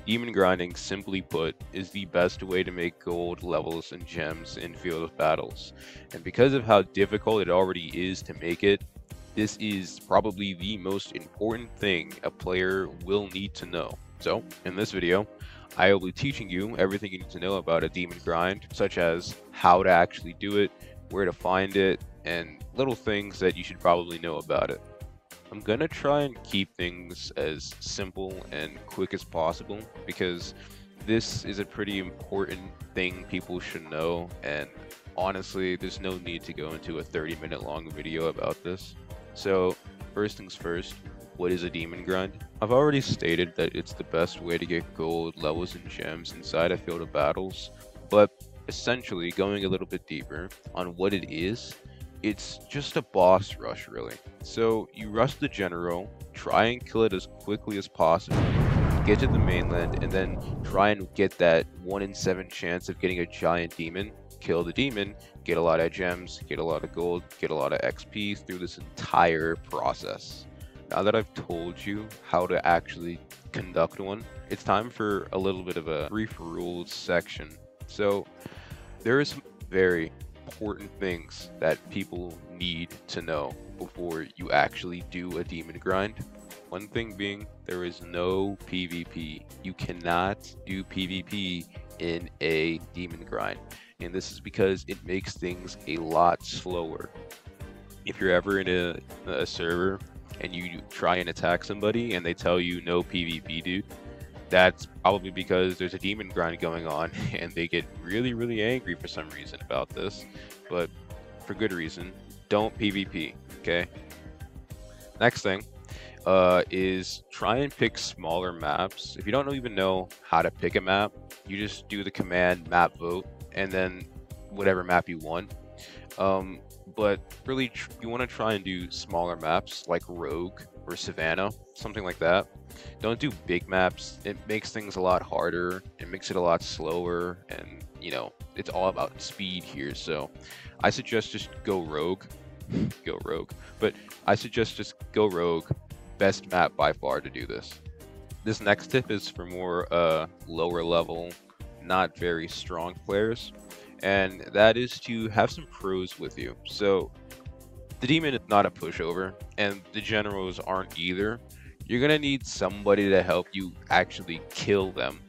Demon grinding, simply put, is the best way to make gold, levels, and gems in Field of Battles. And because of how difficult it already is to make it, this is probably the most important thing a player will need to know. So, in this video, I will be teaching you everything you need to know about a demon grind, such as how to actually do it, where to find it, and little things that you should probably know about it. I'm gonna try and keep things as simple and quick as possible because this is a pretty important thing people should know, and honestly, there's no need to go into a 30-minute long video about this. So, first things first, what is a demon grind? I've already stated that it's the best way to get gold, levels, and gems inside a field of battles, but essentially going a little bit deeper on what it is, it's just a boss rush, really. So you rush the general, try and kill it as quickly as possible, get to the mainland, and then try and get that 1 in 7 chance of getting a giant demon, kill the demon, get a lot of gems, get a lot of gold, get a lot of XP through this entire process. Now that I've told you how to actually conduct one, it's time for a little bit of a brief rules section. So there are some very important things that people need to know before you actually do a demon grind. One thing being, there is no PvP. You cannot do PvP in a demon grind, and this is because it makes things a lot slower. If you're ever in a server and you try and attack somebody and they tell you no PvP, dude, that's probably because there's a demon grind going on and they get really angry for some reason about this, but for good reason. Don't PvP, okay? Next thing is try and pick smaller maps. If you don't even know how to pick a map, you just do the command map vote and then whatever map you want. But really you want to try and do smaller maps like Rogue or Savannah, something like that. Don't do big maps. It makes things a lot harder. It makes it a lot slower, and you know, it's all about speed here. So I suggest just go Rogue. Go Rogue. But I suggest just go Rogue. Best map by far to do this. This next tip is for more lower level, not very strong players, and that is to have some pros with you. So the demon is not a pushover, and the generals aren't either. You're gonna need somebody to help you actually kill them,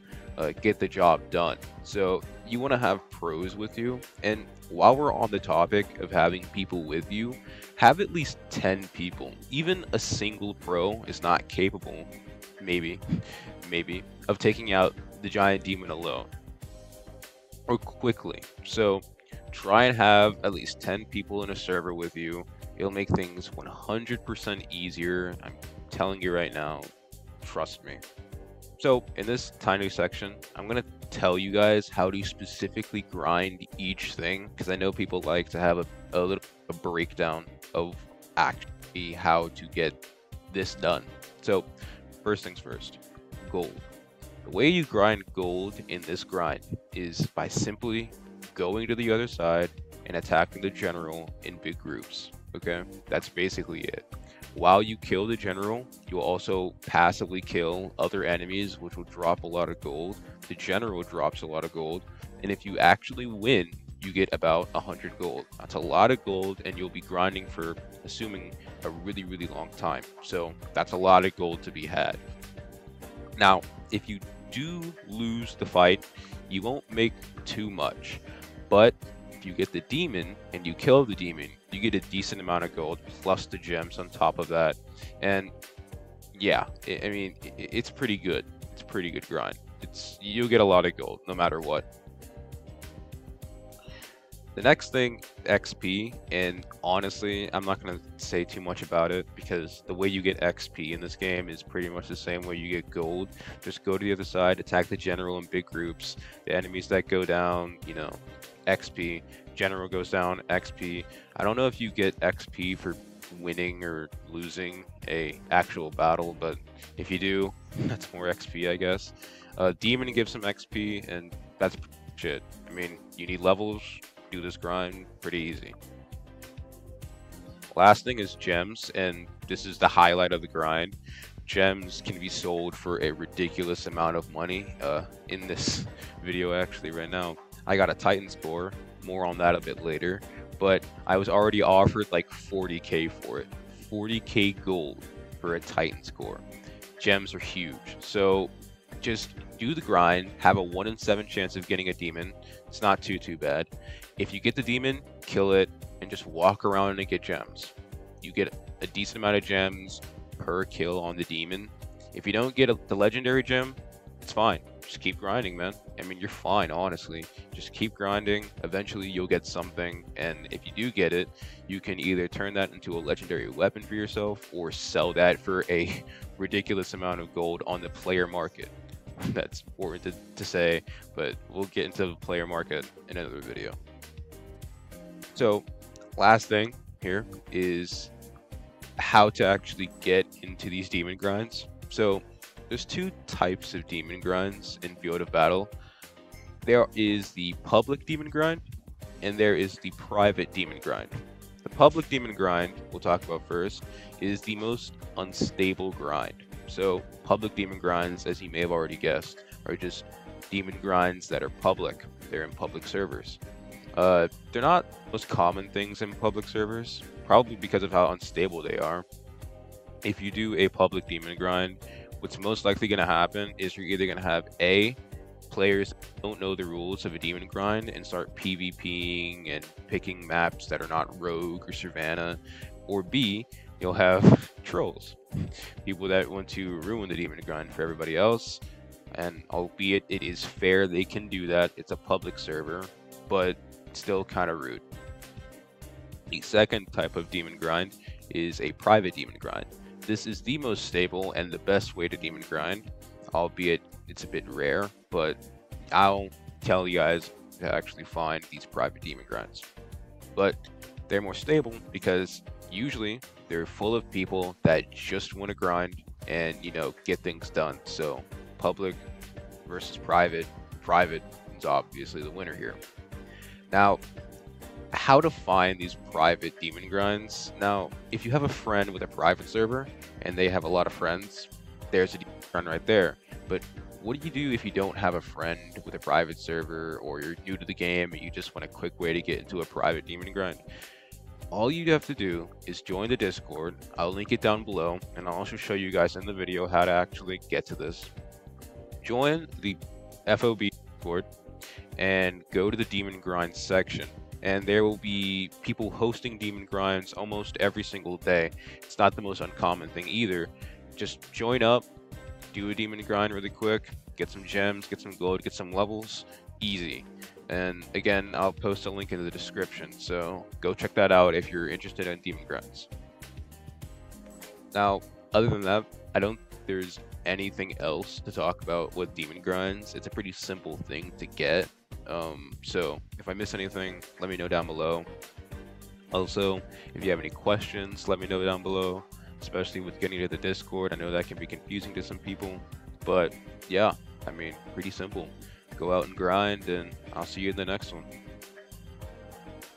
get the job done. So you want to have pros with you, and while we're on the topic of having people with you, have at least 10 people. Even a single pro is not capable, maybe, of taking out the giant demon alone or quickly. So try and have at least 10 people in a server with you. It'll make things 100% easier. I'm telling you right now, trust me. So in this tiny section, I'm going to tell you guys how to specifically grind each thing, because I know people like to have a breakdown of actually how to get this done. So first things first, gold. The way you grind gold in this grind is by simply going to the other side and attacking the general in big groups. Okay, that's basically it. While you kill the general, you'll also passively kill other enemies, which will drop a lot of gold. The general drops a lot of gold, and if you actually win, you get about 100 gold. That's a lot of gold, and you'll be grinding for, assuming, a really long time. So that's a lot of gold to be had. Now, if you do lose the fight, you won't make too much, but if you get the demon and you kill the demon, you get a decent amount of gold plus the gems on top of that. And yeah, I mean, it's pretty good. It's a pretty good grind. You'll get a lot of gold no matter what. The next thing, XP, and honestly, I'm not going to say too much about it because the way you get XP in this game is pretty much the same way you get gold. Just go to the other side, attack the general in big groups. The enemies that go down, you know, XP. General goes down, XP. I don't know if you get XP for winning or losing a actual battle, but if you do, that's more XP, I guess. Demon gives some XP, and that's shit. I mean, you need levels. Do this grind pretty easy. Last thing is gems, and this is the highlight of the grind. gems can be sold for a ridiculous amount of money. In this video actually right now, I got a Titans core, more on that a bit later, but I was already offered like 40k for it. 40k gold for a Titans core. Gems are huge, so just do the grind, have a 1 in 7 chance of getting a demon. It's not too bad. If you get the demon, kill it, and just walk around and get gems. You get a decent amount of gems per kill on the demon. If you don't get the legendary gem, it's fine. Just keep grinding, man. I mean, you're fine, honestly. Just keep grinding. Eventually, you'll get something, and if you do get it, you can either turn that into a legendary weapon for yourself or sell that for a ridiculous amount of gold on the player market. That's important to say, but we'll get into the player market in another video. So, last thing here is how to actually get into these demon grinds. So, there's two types of demon grinds in Field of Battle. There is the public demon grind, and there is the private demon grind. The public demon grind, we'll talk about first, is the most unstable grind. So public demon grinds, as you may have already guessed, are just demon grinds that are public. They're in public servers. They're not the most common things in public servers, probably because of how unstable they are. If you do a public demon grind, what's most likely going to happen is you're either going to have players don't know the rules of a demon grind and start PvPing and picking maps that are not Rogue or Savannah, or B, you'll have trolls, people that want to ruin the demon grind for everybody else. And albeit it is fair, they can do that. It's a public server, but still kind of rude. The second type of demon grind is a private demon grind. This is the most stable and the best way to demon grind, albeit it's a bit rare, but I'll tell you guys to actually find these private demon grinds. But they're more stable because usually they're full of people that just want to grind and, you know, get things done. So public versus private is obviously the winner here. Now, how to find these private demon grinds. Now, if you have a friend with a private server and they have a lot of friends, there's a demon grind right there. But what do you do if you don't have a friend with a private server, or you're new to the game and you just want a quick way to get into a private demon grind? All you have to do is join the Discord. I'll link it down below, and I'll also show you guys in the video how to actually get to this. Join the FOB Discord and go to the demon grind section, and there will be people hosting demon grinds almost every single day. It's not the most uncommon thing either. Just join up, do a demon grind really quick, get some gems, get some gold, get some levels, easy. And again, I'll post a link in the description, so go check that out if you're interested in demon grinds. Now, other than that, I don't think there's anything else to talk about with demon grinds. It's a pretty simple thing to get. So if I miss anything, let me know down below. Also, if you have any questions, let me know down below, especially with getting to the Discord. I know that can be confusing to some people, but yeah, I mean, pretty simple. Go out and grind, and I'll see you in the next one.